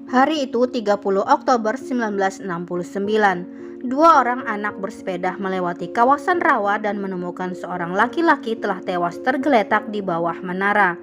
Hari itu 30 Oktober 1969, dua orang anak bersepeda melewati kawasan rawa dan menemukan seorang laki-laki telah tewas tergeletak di bawah menara.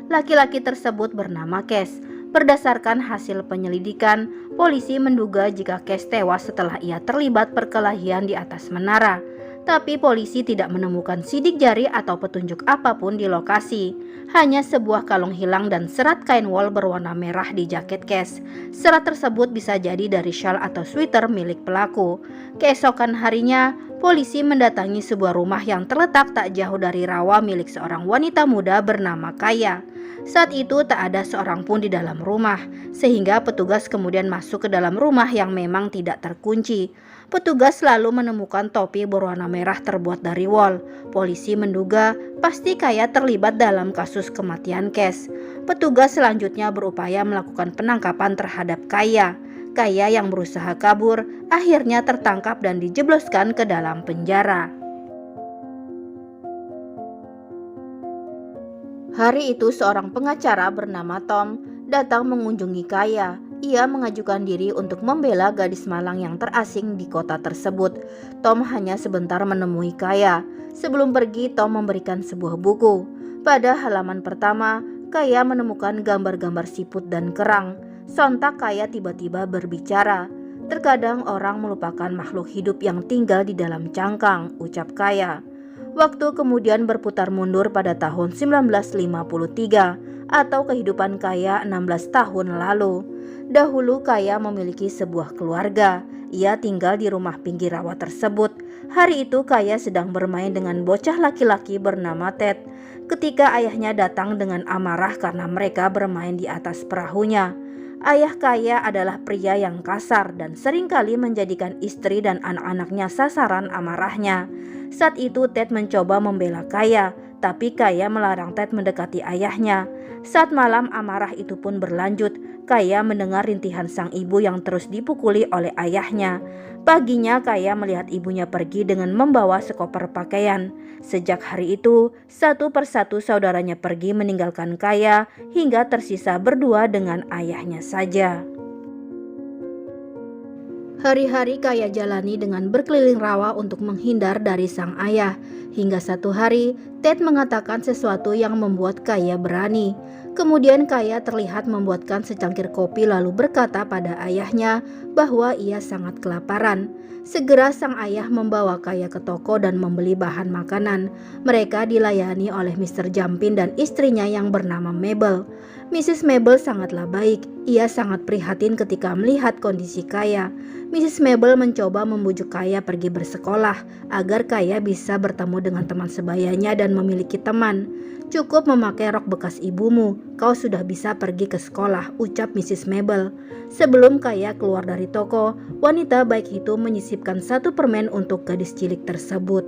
Laki-laki tersebut bernama Kes. Berdasarkan hasil penyelidikan, polisi menduga jika Kes tewas setelah ia terlibat perkelahian di atas menara. Tapi polisi tidak menemukan sidik jari atau petunjuk apapun di lokasi. Hanya sebuah kalung hilang dan serat kain wol berwarna merah di jaket Kes. Serat tersebut bisa jadi dari shawl atau sweater milik pelaku. Keesokan harinya, polisi mendatangi sebuah rumah yang terletak tak jauh dari rawa milik seorang wanita muda bernama Kaya. Saat itu tak ada seorang pun di dalam rumah, sehingga petugas kemudian masuk ke dalam rumah yang memang tidak terkunci. Petugas lalu menemukan topi berwarna merah terbuat dari wol. Polisi menduga pasti Kaya terlibat dalam kasus kematian Kes. Petugas selanjutnya berupaya melakukan penangkapan terhadap Kaya. Kaya yang berusaha kabur akhirnya tertangkap dan dijebloskan ke dalam penjara. Hari itu seorang pengacara bernama Tom datang mengunjungi Kaya. Ia mengajukan diri untuk membela gadis malang yang terasing di kota tersebut. Tom hanya sebentar menemui Kaya. Sebelum pergi, Tom memberikan sebuah buku. Pada halaman pertama, Kaya menemukan gambar-gambar siput dan kerang. Sontak Kaya tiba-tiba berbicara. "Terkadang orang melupakan makhluk hidup yang tinggal di dalam cangkang," ucap Kaya. Waktu kemudian berputar mundur pada tahun 1953 atau kehidupan Kaya 16 tahun lalu. Dahulu Kaya memiliki sebuah keluarga. Ia tinggal di rumah pinggir rawa tersebut. Hari itu Kaya sedang bermain dengan bocah laki-laki bernama Ted. Ketika ayahnya datang dengan amarah karena mereka bermain di atas perahunya. Ayah Kaya adalah pria yang kasar dan seringkali menjadikan istri dan anak-anaknya sasaran amarahnya. Saat itu Ted mencoba membela Kaya, tapi Kaya melarang Ted mendekati ayahnya. Saat malam amarah itu pun berlanjut. Kaya mendengar rintihan sang ibu yang terus dipukuli oleh ayahnya. Paginya Kaya melihat ibunya pergi dengan membawa sekoper pakaian. Sejak hari itu, satu persatu saudaranya pergi meninggalkan Kaya hingga tersisa berdua dengan ayahnya saja. Hari-hari Kaya jalani dengan berkeliling rawa untuk menghindar dari sang ayah. Hingga satu hari, Ted mengatakan sesuatu yang membuat Kaya berani. Kemudian Kaya terlihat membuatkan secangkir kopi lalu berkata pada ayahnya bahwa ia sangat kelaparan. Segera sang ayah membawa Kaya ke toko dan membeli bahan makanan. Mereka dilayani oleh Mr. Jumpin dan istrinya yang bernama Mabel. Mrs. Mabel sangatlah baik. Ia sangat prihatin ketika melihat kondisi Kaya. Mrs. Mabel mencoba membujuk Kaya pergi bersekolah agar Kaya bisa bertemu dengan teman sebayanya dan memiliki teman. "Cukup memakai rok bekas ibumu, kau sudah bisa pergi ke sekolah," ucap Mrs. Mabel. Sebelum Kaya keluar dari toko, wanita baik itu menyisipkan satu permen untuk gadis cilik tersebut.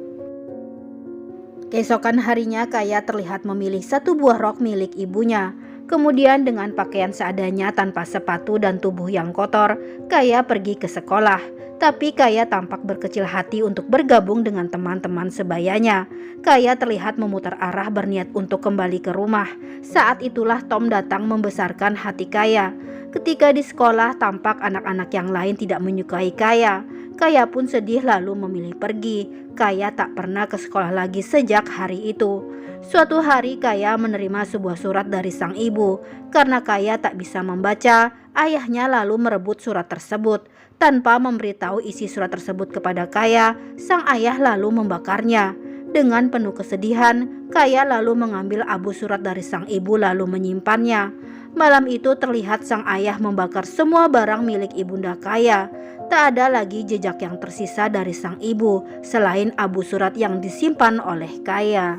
Keesokan harinya Kaya terlihat memilih satu buah rok milik ibunya. Kemudian dengan pakaian seadanya tanpa sepatu dan tubuh yang kotor, Kaya pergi ke sekolah. Tapi Kaya tampak berkecil hati untuk bergabung dengan teman-teman sebayanya. Kaya terlihat memutar arah berniat untuk kembali ke rumah. Saat itulah Tom datang membesarkan hati Kaya. Ketika di sekolah tampak anak-anak yang lain tidak menyukai Kaya. Kaya pun sedih lalu memilih pergi. Kaya tak pernah ke sekolah lagi sejak hari itu. Suatu hari Kaya menerima sebuah surat dari sang ibu. Karena Kaya tak bisa membaca, ayahnya lalu merebut surat tersebut. Tanpa memberitahu isi surat tersebut kepada Kaya, sang ayah lalu membakarnya. Dengan penuh kesedihan, Kaya lalu mengambil abu surat dari sang ibu lalu menyimpannya. Malam itu terlihat sang ayah membakar semua barang milik ibunda Kaya. Tak ada lagi jejak yang tersisa dari sang ibu selain abu surat yang disimpan oleh Kaya.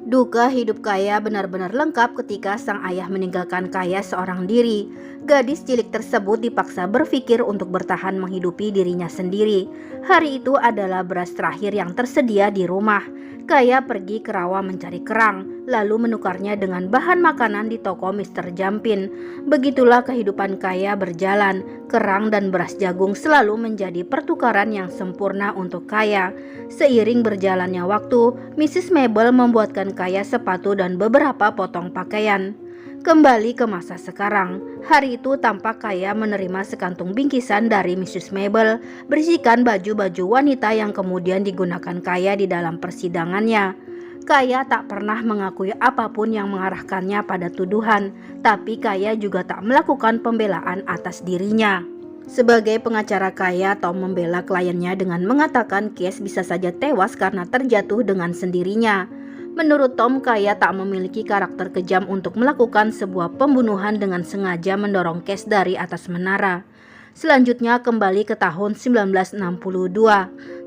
Duka hidup Kaya benar-benar lengkap ketika sang ayah meninggalkan Kaya seorang diri. Gadis cilik tersebut dipaksa berpikir untuk bertahan menghidupi dirinya sendiri. Hari itu adalah beras terakhir yang tersedia di rumah. Kaya pergi ke rawa mencari kerang, lalu menukarnya dengan bahan makanan di toko Mr. Jumpin. Begitulah kehidupan Kaya berjalan. Kerang dan beras jagung selalu menjadi pertukaran yang sempurna untuk Kaya. Seiring berjalannya waktu, Mrs. Mabel membuatkan Kaya sepatu dan beberapa potong pakaian. Kembali ke masa sekarang, hari itu tampak Kaya menerima sekantung bingkisan dari Mrs. Mabel berisikan baju-baju wanita yang kemudian digunakan Kaya di dalam persidangannya. Kaya tak pernah mengakui apapun yang mengarahkannya pada tuduhan, tapi Kaya juga tak melakukan pembelaan atas dirinya. Sebagai pengacara Kaya, Tom membela kliennya dengan mengatakan Case bisa saja tewas karena terjatuh dengan sendirinya. Menurut Tom, Kaya tak memiliki karakter kejam untuk melakukan sebuah pembunuhan dengan sengaja mendorong Case dari atas menara. Selanjutnya kembali ke tahun 1962.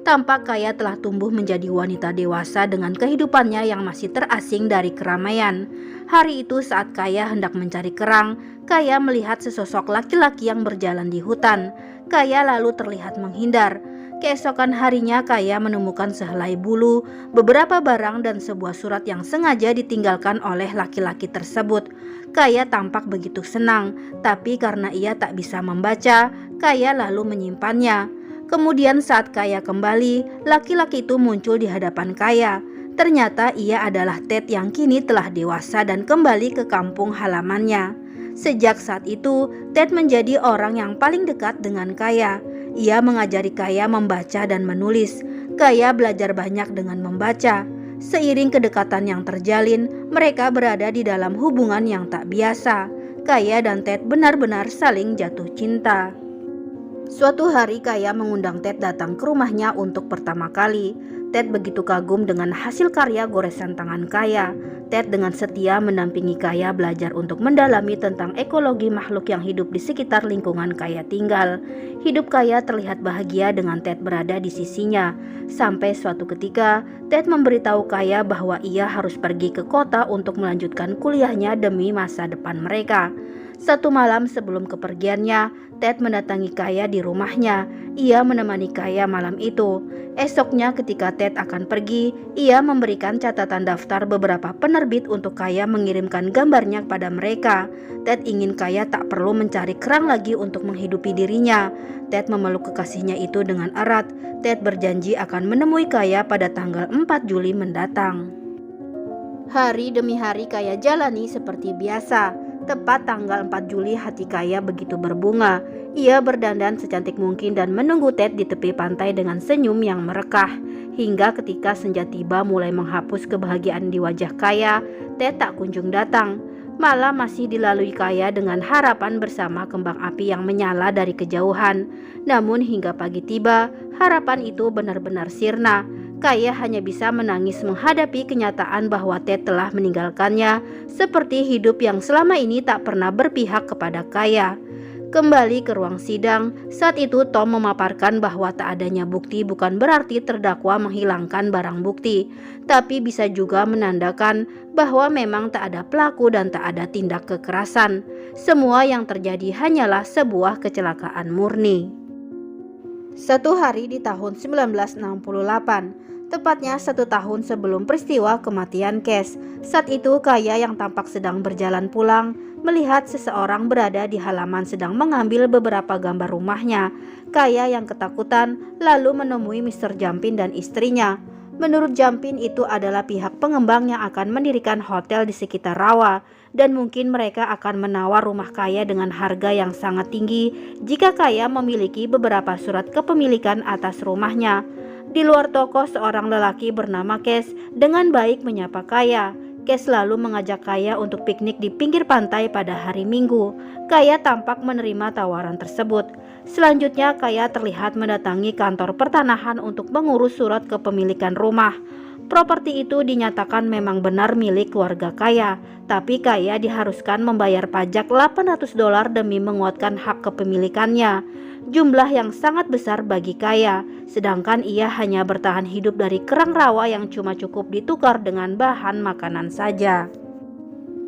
Tampak Kaya telah tumbuh menjadi wanita dewasa dengan kehidupannya yang masih terasing dari keramaian. Hari itu saat Kaya hendak mencari kerang, Kaya melihat sesosok laki-laki yang berjalan di hutan. Kaya lalu terlihat menghindar. Keesokan harinya Kaya menemukan sehelai bulu, beberapa barang dan sebuah surat yang sengaja ditinggalkan oleh laki-laki tersebut. Kaya tampak begitu senang, tapi karena ia tak bisa membaca, Kaya lalu menyimpannya. Kemudian saat Kaya kembali, laki-laki itu muncul di hadapan Kaya. Ternyata ia adalah Ted yang kini telah dewasa dan kembali ke kampung halamannya. Sejak saat itu, Ted menjadi orang yang paling dekat dengan Kaya. Ia mengajari Kaya membaca dan menulis. Kaya belajar banyak dengan membaca. Seiring kedekatan yang terjalin, mereka berada di dalam hubungan yang tak biasa. Kaya dan Ted benar-benar saling jatuh cinta. Suatu hari Kaya mengundang Ted datang ke rumahnya untuk pertama kali. Ted begitu kagum dengan hasil karya goresan tangan Kaya. Ted dengan setia mendampingi Kaya belajar untuk mendalami tentang ekologi makhluk yang hidup di sekitar lingkungan Kaya tinggal. Hidup Kaya terlihat bahagia dengan Ted berada di sisinya. Sampai suatu ketika, Ted memberitahu Kaya bahwa ia harus pergi ke kota untuk melanjutkan kuliahnya demi masa depan mereka. Satu malam sebelum kepergiannya, Ted mendatangi Kaya di rumahnya. Ia menemani Kaya malam itu. Esoknya ketika Ted akan pergi, ia memberikan catatan daftar beberapa penerbit untuk Kaya mengirimkan gambarnya kepada mereka. Ted ingin Kaya tak perlu mencari kerang lagi untuk menghidupi dirinya. Ted memeluk kekasihnya itu dengan erat. Ted berjanji akan menemui Kaya pada tanggal 4 Juli mendatang. Hari demi hari Kaya jalani seperti biasa. Tepat tanggal 4 Juli hati Kaya begitu berbunga. Ia berdandan secantik mungkin dan menunggu Ted di tepi pantai dengan senyum yang merekah. Hingga ketika senja tiba mulai menghapus kebahagiaan di wajah Kaya, Ted tak kunjung datang. Malam masih dilalui Kaya dengan harapan bersama kembang api yang menyala dari kejauhan. Namun hingga pagi tiba, harapan itu benar-benar sirna. Kaya hanya bisa menangis menghadapi kenyataan bahwa Ted telah meninggalkannya, seperti hidup yang selama ini tak pernah berpihak kepada Kaya. Kembali ke ruang sidang, saat itu Tom memaparkan bahwa tak adanya bukti bukan berarti terdakwa menghilangkan barang bukti, tapi bisa juga menandakan bahwa memang tak ada pelaku dan tak ada tindak kekerasan. Semua yang terjadi hanyalah sebuah kecelakaan murni. Satu hari di tahun 1968, tepatnya 1 tahun sebelum peristiwa kematian Case. Saat itu Kaya yang tampak sedang berjalan pulang melihat seseorang berada di halaman sedang mengambil beberapa gambar rumahnya. Kaya yang ketakutan lalu menemui Mr. Jampin dan istrinya. Menurut Jampin itu adalah pihak pengembang yang akan mendirikan hotel di sekitar rawa dan mungkin mereka akan menawar rumah Kaya dengan harga yang sangat tinggi jika Kaya memiliki beberapa surat kepemilikan atas rumahnya. Di luar toko seorang lelaki bernama Case dengan baik menyapa Kaya. Case lalu mengajak Kaya untuk piknik di pinggir pantai pada hari Minggu. Kaya tampak menerima tawaran tersebut. Selanjutnya Kaya terlihat mendatangi kantor pertanahan untuk mengurus surat kepemilikan rumah. Properti itu dinyatakan memang benar milik keluarga Kaya, tapi Kaya diharuskan membayar pajak $800 demi menguatkan hak kepemilikannya. Jumlah yang sangat besar bagi Kaya, sedangkan ia hanya bertahan hidup dari kerang rawa yang cuma cukup ditukar dengan bahan makanan saja.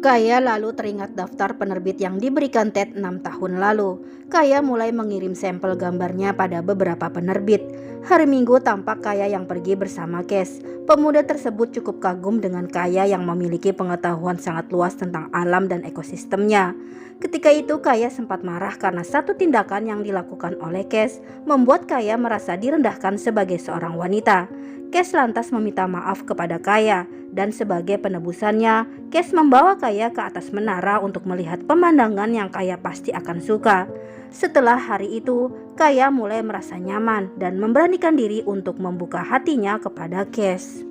Kaya lalu teringat daftar penerbit yang diberikan Ted 6 tahun lalu. Kaya mulai mengirim sampel gambarnya pada beberapa penerbit. Hari Minggu tampak Kaya yang pergi bersama Case. Pemuda tersebut cukup kagum dengan Kaya yang memiliki pengetahuan sangat luas tentang alam dan ekosistemnya. Ketika itu Kaya sempat marah karena satu tindakan yang dilakukan oleh Case membuat Kaya merasa direndahkan sebagai seorang wanita. Case lantas meminta maaf kepada Kaya dan sebagai penebusannya, Kes membawa Kaya ke atas menara untuk melihat pemandangan yang Kaya pasti akan suka. Setelah hari itu, Kaya mulai merasa nyaman dan memberanikan diri untuk membuka hatinya kepada Kes.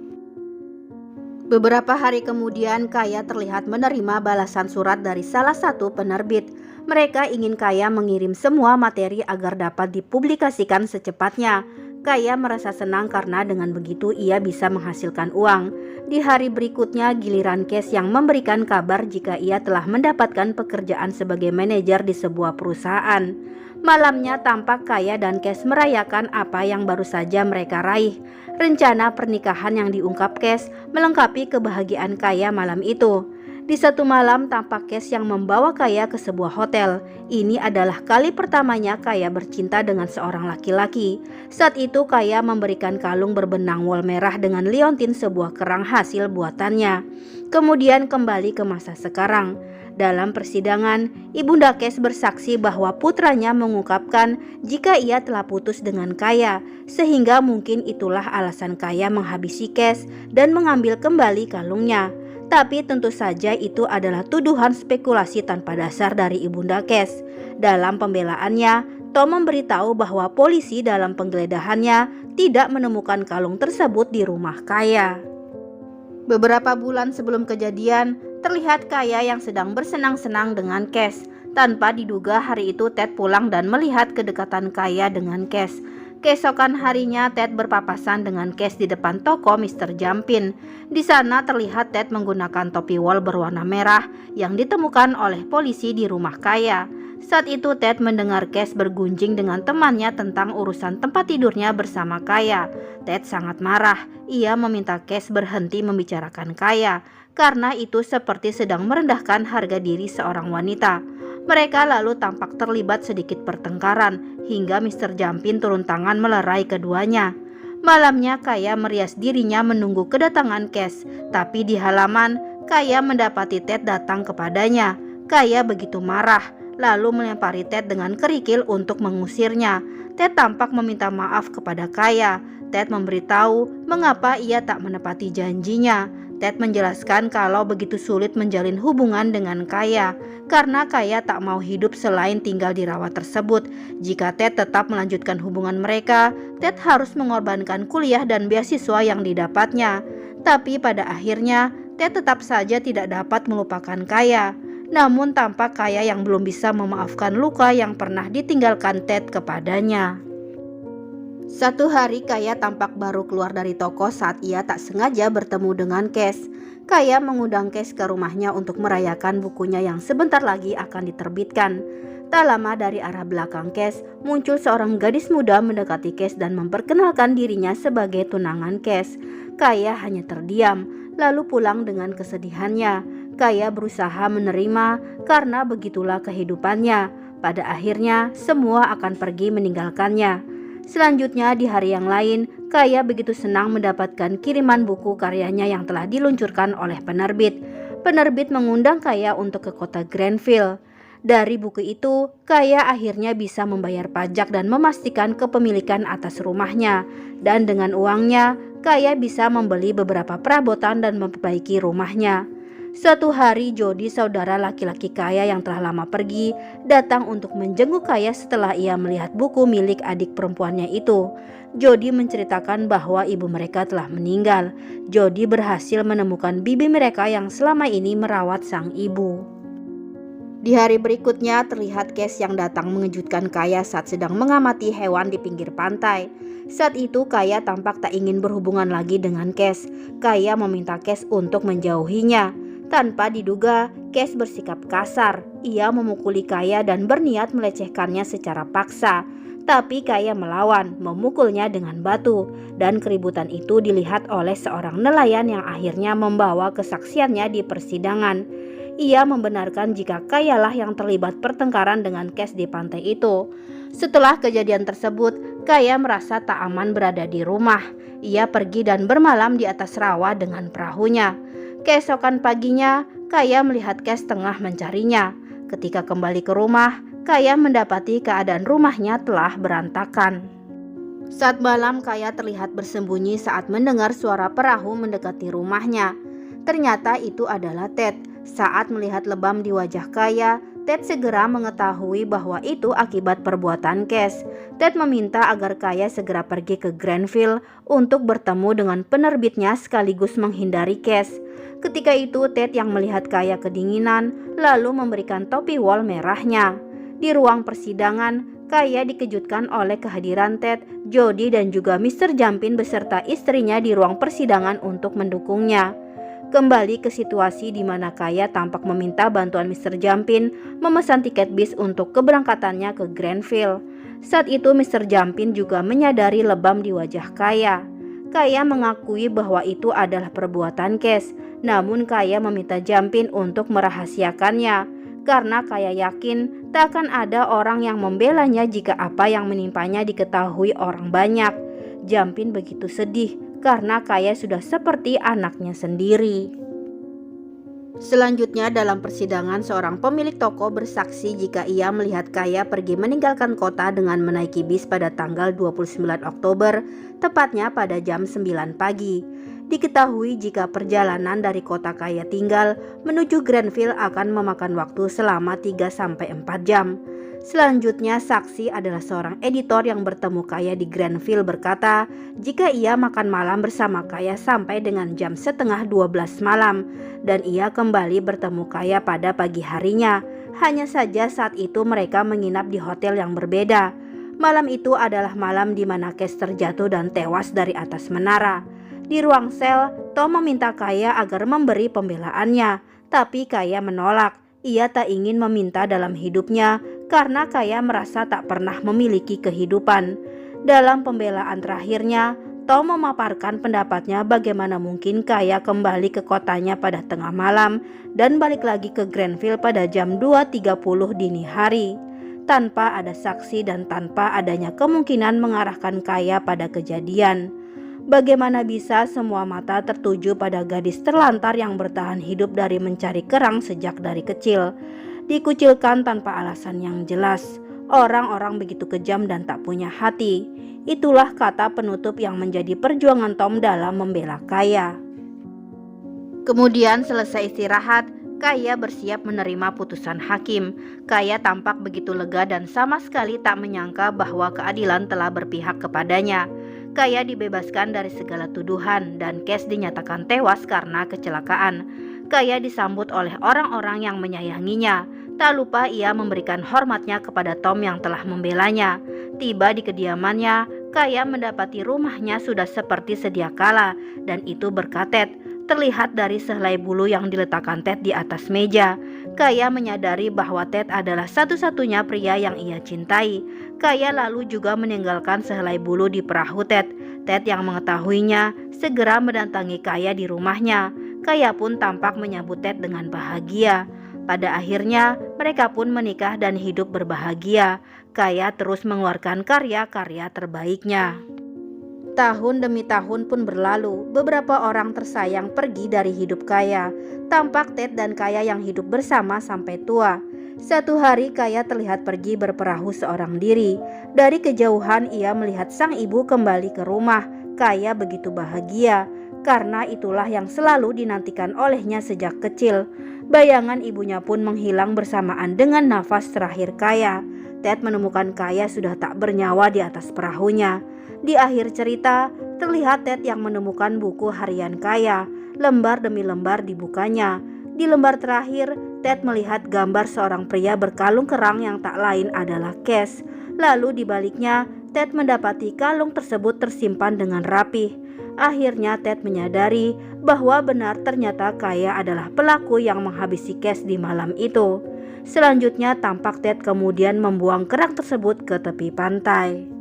Beberapa hari kemudian, Kaya terlihat menerima balasan surat dari salah satu penerbit. Mereka ingin Kaya mengirim semua materi agar dapat dipublikasikan secepatnya. Kaya merasa senang karena dengan begitu ia bisa menghasilkan uang. Di hari berikutnya, giliran Kes yang memberikan kabar jika ia telah mendapatkan pekerjaan sebagai manajer di sebuah perusahaan. Malamnya tampak Kaya dan Kes merayakan apa yang baru saja mereka raih. Rencana pernikahan yang diungkap Kes melengkapi kebahagiaan Kaya malam itu. Di satu malam tampak Kes yang membawa Kaya ke sebuah hotel. Ini adalah kali pertamanya Kaya bercinta dengan seorang laki-laki. Saat itu Kaya memberikan kalung berbenang wol merah dengan liontin, sebuah kerang hasil buatannya. Kemudian kembali ke masa sekarang. Dalam persidangan, Ibunda Kes bersaksi bahwa putranya mengungkapkan jika ia telah putus dengan Kaya, sehingga mungkin itulah alasan Kaya menghabisi Kes dan mengambil kembali kalungnya. Tapi tentu saja itu adalah tuduhan spekulasi tanpa dasar dari Ibunda Kes. Dalam pembelaannya, Tom memberitahu bahwa polisi dalam penggeledahannya tidak menemukan kalung tersebut di rumah Kaya. Beberapa bulan sebelum kejadian, terlihat Kaya yang sedang bersenang-senang dengan Kes. Tanpa diduga hari itu Ted pulang dan melihat kedekatan Kaya dengan Kes. Keesokan harinya Ted berpapasan dengan Kes di depan toko Mr. Jumpin. Di sana terlihat Ted menggunakan topi wol berwarna merah yang ditemukan oleh polisi di rumah Kaya. Saat itu Ted mendengar Kes bergunjing dengan temannya tentang urusan tempat tidurnya bersama Kaya. Ted sangat marah. Ia meminta Kes berhenti membicarakan Kaya karena itu seperti sedang merendahkan harga diri seorang wanita. Mereka lalu tampak terlibat sedikit pertengkaran hingga Mr. Jumpin turun tangan melerai keduanya. Malamnya Kaya merias dirinya menunggu kedatangan Kes, tapi di halaman Kaya mendapati Ted datang kepadanya. Kaya begitu marah, lalu melempari Ted dengan kerikil untuk mengusirnya. Ted tampak meminta maaf kepada Kaya. Ted memberitahu mengapa ia tak menepati janjinya. Ted menjelaskan kalau begitu sulit menjalin hubungan dengan Kaya karena Kaya tak mau hidup selain tinggal di rawa tersebut. Jika Ted tetap melanjutkan hubungan mereka, Ted harus mengorbankan kuliah dan beasiswa yang didapatnya. Tapi pada akhirnya Ted tetap saja tidak dapat melupakan Kaya. Namun tampak Kaya yang belum bisa memaafkan luka yang pernah ditinggalkan Ted kepadanya. Satu hari Kaya tampak baru keluar dari toko saat ia tak sengaja bertemu dengan Kes. Kaya mengundang Kes ke rumahnya untuk merayakan bukunya yang sebentar lagi akan diterbitkan. Tak lama dari arah belakang Kes, muncul seorang gadis muda mendekati Kes dan memperkenalkan dirinya sebagai tunangan Kes. Kaya hanya terdiam, lalu pulang dengan kesedihannya. Kaya berusaha menerima karena begitulah kehidupannya. Pada akhirnya semua akan pergi meninggalkannya. Selanjutnya di hari yang lain, Kaya begitu senang mendapatkan kiriman buku karyanya yang telah diluncurkan oleh penerbit. Penerbit mengundang Kaya untuk ke kota Granville. Dari buku itu, Kaya akhirnya bisa membayar pajak dan memastikan kepemilikan atas rumahnya. Dan dengan uangnya, Kaya bisa membeli beberapa perabotan dan memperbaiki rumahnya. Suatu hari Jody, saudara laki-laki Kaya yang telah lama pergi, datang untuk menjenguk Kaya setelah ia melihat buku milik adik perempuannya itu. Jody menceritakan bahwa ibu mereka telah meninggal. Jody berhasil menemukan bibi mereka yang selama ini merawat sang ibu. Di hari berikutnya terlihat Kes yang datang mengejutkan Kaya saat sedang mengamati hewan di pinggir pantai. Saat itu Kaya tampak tak ingin berhubungan lagi dengan Kes. Kaya meminta Kes untuk menjauhinya. Tanpa diduga, Kes bersikap kasar. Ia memukuli Kaya dan berniat melecehkannya secara paksa. Tapi Kaya melawan, memukulnya dengan batu. Dan keributan itu dilihat oleh seorang nelayan yang akhirnya membawa kesaksiannya di persidangan. Ia membenarkan jika Kayalah yang terlibat pertengkaran dengan Kes di pantai itu. Setelah kejadian tersebut, Kaya merasa tak aman berada di rumah. Ia pergi dan bermalam di atas rawa dengan perahunya. Keesokan paginya, Kaya melihat Kes tengah mencarinya. Ketika kembali ke rumah, Kaya mendapati keadaan rumahnya telah berantakan. Saat malam, Kaya terlihat bersembunyi saat mendengar suara perahu mendekati rumahnya. Ternyata itu adalah Ted. Saat melihat lebam di wajah Kaya, Ted segera mengetahui bahwa itu akibat perbuatan Cash. Ted meminta agar Kaya segera pergi ke Granville untuk bertemu dengan penerbitnya sekaligus menghindari Cash. Ketika itu Ted yang melihat Kaya kedinginan lalu memberikan topi wol merahnya. Di ruang persidangan, Kaya dikejutkan oleh kehadiran Ted, Jody dan juga Mr. Jumpin beserta istrinya di ruang persidangan untuk mendukungnya. Kembali ke situasi di mana Kaya tampak meminta bantuan Mr. Jumpin memesan tiket bis untuk keberangkatannya ke Granville. Saat itu Mr. Jumpin juga menyadari lebam di wajah Kaya. Kaya mengakui bahwa itu adalah perbuatan Cash, namun Kaya meminta Jumpin untuk merahasiakannya karena Kaya yakin tak akan ada orang yang membelanya jika apa yang menimpanya diketahui orang banyak. Jumpin begitu sedih karena Kaya sudah seperti anaknya sendiri. Selanjutnya dalam persidangan seorang pemilik toko bersaksi jika ia melihat Kaya pergi meninggalkan kota dengan menaiki bis pada tanggal 29 Oktober, tepatnya pada jam 9 pagi. Diketahui jika perjalanan dari kota Kaya tinggal menuju Granville akan memakan waktu selama 3-4 jam. Selanjutnya saksi adalah seorang editor yang bertemu Kaya di Granville berkata jika ia makan malam bersama Kaya sampai dengan jam setengah 12 malam dan ia kembali bertemu Kaya pada pagi harinya. Hanya saja saat itu mereka menginap di hotel yang berbeda. Malam itu adalah malam di mana Cash terjatuh dan tewas dari atas menara. Di ruang sel, Tom meminta Kaya agar memberi pembelaannya, tapi Kaya menolak. Ia tak ingin meminta dalam hidupnya karena Kaya merasa tak pernah memiliki kehidupan. Dalam pembelaan terakhirnya, Tom memaparkan pendapatnya bagaimana mungkin Kaya kembali ke kotanya pada tengah malam dan balik lagi ke Granville pada jam 2.30 dini hari, tanpa ada saksi dan tanpa adanya kemungkinan mengarahkan Kaya pada kejadian. Bagaimana bisa semua mata tertuju pada gadis terlantar yang bertahan hidup dari mencari kerang sejak dari kecil, dikucilkan tanpa alasan yang jelas. Orang-orang begitu kejam dan tak punya hati. Itulah kata penutup yang menjadi perjuangan Tom dalam membela Kaya. Kemudian selesai istirahat, Kaya bersiap menerima putusan hakim. Kaya tampak begitu lega dan sama sekali tak menyangka bahwa keadilan telah berpihak kepadanya. Kaya dibebaskan dari segala tuduhan dan Cash dinyatakan tewas karena kecelakaan. Kaya disambut oleh orang-orang yang menyayanginya. Tak lupa ia memberikan hormatnya kepada Tom yang telah membelanya. Tiba di kediamannya, Kaya mendapati rumahnya sudah seperti sedia kala dan itu berkat Ted. Terlihat dari sehelai bulu yang diletakkan Ted di atas meja. Kaya menyadari bahwa Ted adalah satu-satunya pria yang ia cintai. Kaya lalu juga meninggalkan sehelai bulu di perahu Ted. Ted yang mengetahuinya segera mendatangi Kaya di rumahnya. Kaya pun tampak menyambut Ted dengan bahagia. Pada akhirnya mereka pun menikah dan hidup berbahagia. Kaya terus mengeluarkan karya-karya terbaiknya. Tahun demi tahun pun berlalu, beberapa orang tersayang pergi dari hidup Kaya. Tampak Ted dan Kaya yang hidup bersama sampai tua. Satu hari Kaya terlihat pergi berperahu seorang diri. Dari kejauhan ia melihat sang ibu kembali ke rumah. Kaya begitu bahagia, karena itulah yang selalu dinantikan olehnya sejak kecil. Bayangan ibunya pun menghilang bersamaan dengan nafas terakhir Kaya. Ted menemukan Kaya sudah tak bernyawa di atas perahunya. Di akhir cerita, terlihat Ted yang menemukan buku harian Kaya. Lembar demi lembar dibukanya. Di lembar terakhir, Ted melihat gambar seorang pria berkalung kerang yang tak lain adalah Cash. Lalu di baliknya, Ted mendapati kalung tersebut tersimpan dengan rapih. Akhirnya Ted menyadari bahwa benar ternyata Kaya adalah pelaku yang menghabisi Cash di malam itu. Selanjutnya tampak Ted kemudian membuang kerang tersebut ke tepi pantai.